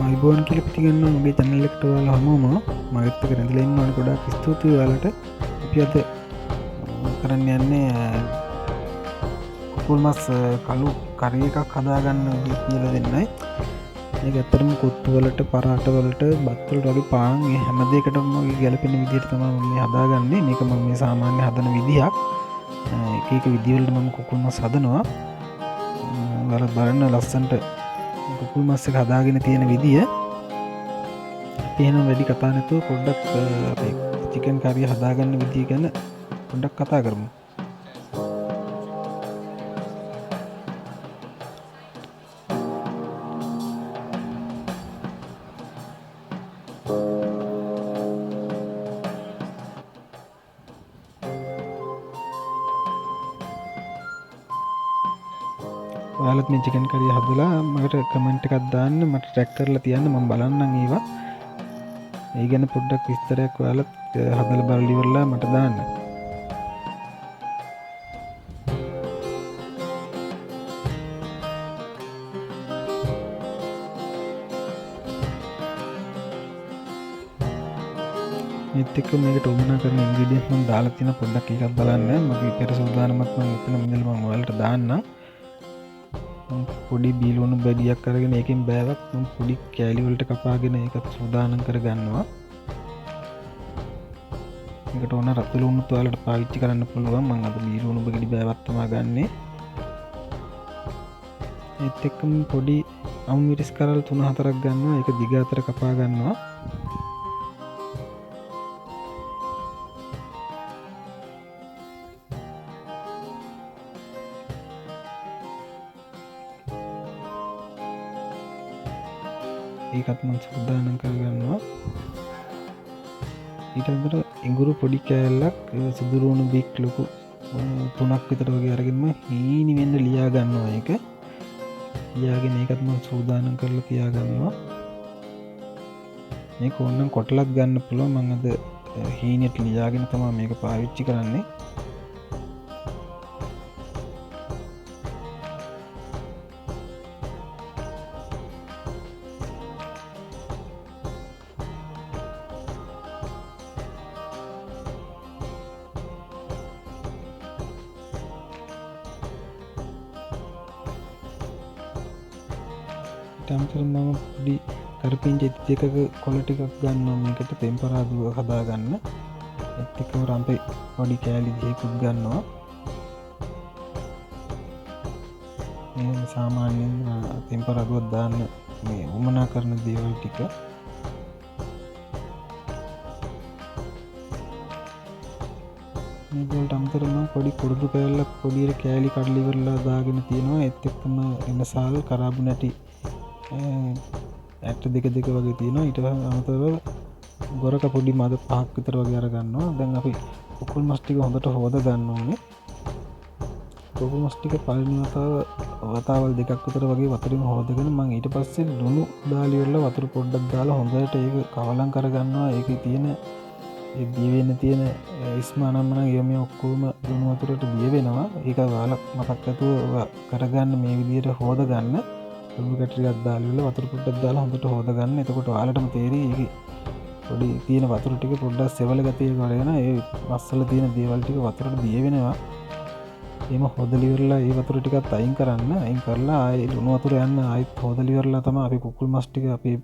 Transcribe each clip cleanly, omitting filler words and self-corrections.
අයිබෝන් කියල පිතිගන්න මගේ චැනල්ලෙක්ට වාල හමෝම මගත්ත කරඳල ඉන්නවන ගොඩක් ස්තුතියි වාලට අපි අද කරන්න යන්නේ කුකුල් මස් කලු කරි එකක් හදාගන්න කියල දෙන්නයි ඒ ඇත්තරම කොත්තුවලට පරාටවලට බත්වලට වගේ පාන්ගේ හැමදේකටම ගැලපෙන විදියට තම මේ හදාගන්නේ මේක ම මේ සාමාන්‍ය හදන විදිහක් ඒක විදිවලට මම කුකුල් මස් හදනවා වල බලන්න ලස්සන්ට කුකුල් මස්ස හදාගෙන තියෙන විදිය පේන වැඩි කතා නැතුව පොඩ්ඩක් චිකන් කාරිය හදාගන්න විදිය ගැන පොඩ්ඩක් කතා කරමු. ඔයාලත් මේ චිකන් කරිය හදලා මට කමෙන්ට් එකක් දාන්න මට ටැග් කරලා තියන්න මම බලන්නම් ඒවා. ඒ ගැන පොඩ්ඩක් විස්තරයක් ඔයාලත් හදලා බලලා ඉවරලා මට දාන්න. මේත් එක්ක මේකට උමනා කරන ඉන්ග්‍රීඩියන්ට්ස් මම දාලා තියෙන පොඩ්ඩක් එකක් බලන්න. මගේ පෙර සූදානමක් මම එතන ඉඳලා මම ඔයාලට දාන්නම්. පොඩි බීලුණු බැඩියක් කරගෙන ඒකෙන් බෑවක් පොඩි කෑලිවලට කපාගෙන ඒකත් සූදානම් කර ගන්නවා. ඒකට ඕන රතුළුණුත් ඔයාලට පාවිච්චි කරන්න පුළුවන්. මම අද බීලුණු බැඩි බෑවක් තමයි ගන්නෙ. ඒත් එක්කම පොඩි අමු මිරිස් කරල් 3-4ක් ගන්නවා. ඒක දිග අතර කපා ගන්නවා. ඒකත් මම සූදානම් කරගන්නවා. ඊට අමතර ඉඟුරු පොඩි කෑල්ලක් සුදුරුණු බික් ලොකු 3ක් විතර වගේ අරගෙන මම හීනි වෙන්න ලියා ගන්නවා. ඒක ලියාගෙන ඒකත් මම සූදානම් කරලා තියා ගන්නවා. මේක ඕනනම් කොටලක් ගන්න පුළුවන්. මම අද හීනෙට ලියාගෙන තමයි මේක පාවිච්චි කරන්නේ. ටම්තර මම පොඩි කරපිංචි දෙකක කොළ ටිකක් ගන්නවා මේකට තෙම්පරාදුව හදාගන්න. ඒත් එක්කම රම්පේ පොඩි කෑලි දෙකකුත් ගන්නවා. මේ සාමාන්‍යයෙන් තෙම්පරාදුවක් දාන්න මේ උමනා කරන දේවල් ටික. මේකට අමතරව පොඩි කුරුදු කෑල්ලක් පොඩි කෑලි කඩලි ඉවරලා දාගෙන තියෙනවා. ඒත් එක්කම එනසාල් කරාබු නැටි ඇට දෙක වගේ තියෙනවා. ඊට අමතරව ගොරක පොඩි මද 5ක් විතර වගේ අරගන්නවා. දැන් අපි කුකුල් මස් ටික හොඳට හොද ගන්න ඕනේ. කුකුල් මස් ටික පළවෙනි වතාවල් දෙකක් විතර වගේ වතුරින් හොදගෙන මම ඊට පස්සේ ලුණු දාලා ඉවරලා වතුර පොඩ්ඩක් දාලා හොඳට ඒක කවලම් කරගන්නවා. ඒකේ තියෙන ඒ දිය වෙන තියෙන ඉස්මානම්මන මේ ඔක්කොම ලුණු වතුරට දිය වෙනවා. ඒක ඔයාලා මතක් නැතුව කරගන්න මේ විදිහට හොද ගන්න. ලුණු කැටරියක් දාලා වතුර පොඩ්ඩක් දාලා හොඳට හොද ගන්න. එතකොට ඔයාලටම තේරෙයි ඒකේ පොඩි තියෙන වතුර ටික පොඩ්ඩක් සෙවල ගතිය කරගෙන ඒ මස්සල තියෙන දේවල් ටික වතුරට දිය වෙනවා. එහෙම හොදලා ඉවරලා ඒ වතුර ටිකත් අයින් කරන්න. අයින් කරලා ආයේ ලුණු වතුර යන්න ආයෙත් හොදලා ඉවරලා තමයි අපි කුකුල් මස් ටික අපි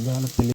දාලා පිළි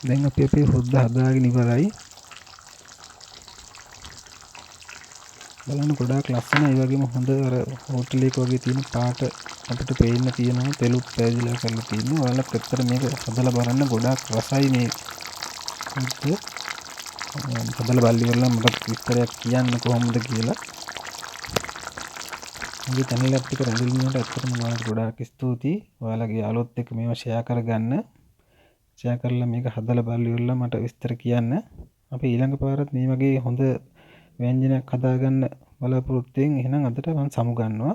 දැන් අපි අපේ හොද්ද හදාගෙන ඉවරයි. බලන්න ගොඩාක් ලස්සනයි. ඒ වගේම හොඳ අර හෝටල් එක වගේ තියෙන පාට අපිට පේන්න තියෙනවා. තෙලුත් පෑදිලා කරලා තියෙනවා. ඔයාලත් ඇත්තට මේක හදලා බලන්න. ගොඩාක් රසයි මේ හොද්ද. හදලා බලලි ඉවරලා මට විස්තරයක් කියන්න කොහොමද කියලා. මගේ channel එක ටික රැඳිලිනුවට ඇත්තටම ඔයාලට ගොඩාක් ස්තුතියි. ඔයාලගේ යාළුවොත් එක්ක මේවා share කරගන්න. share කරලා මේක හදලා බලලි ඉවරලා මට විස්තර කියන්න. අපි ඊළඟ පාරත් මේ වගේ හොඳ ව්‍යංජනයක් හදාගන්න බලාපොරොත්තු වෙමින් එහෙනම් අදට මම සමු ගන්නවා.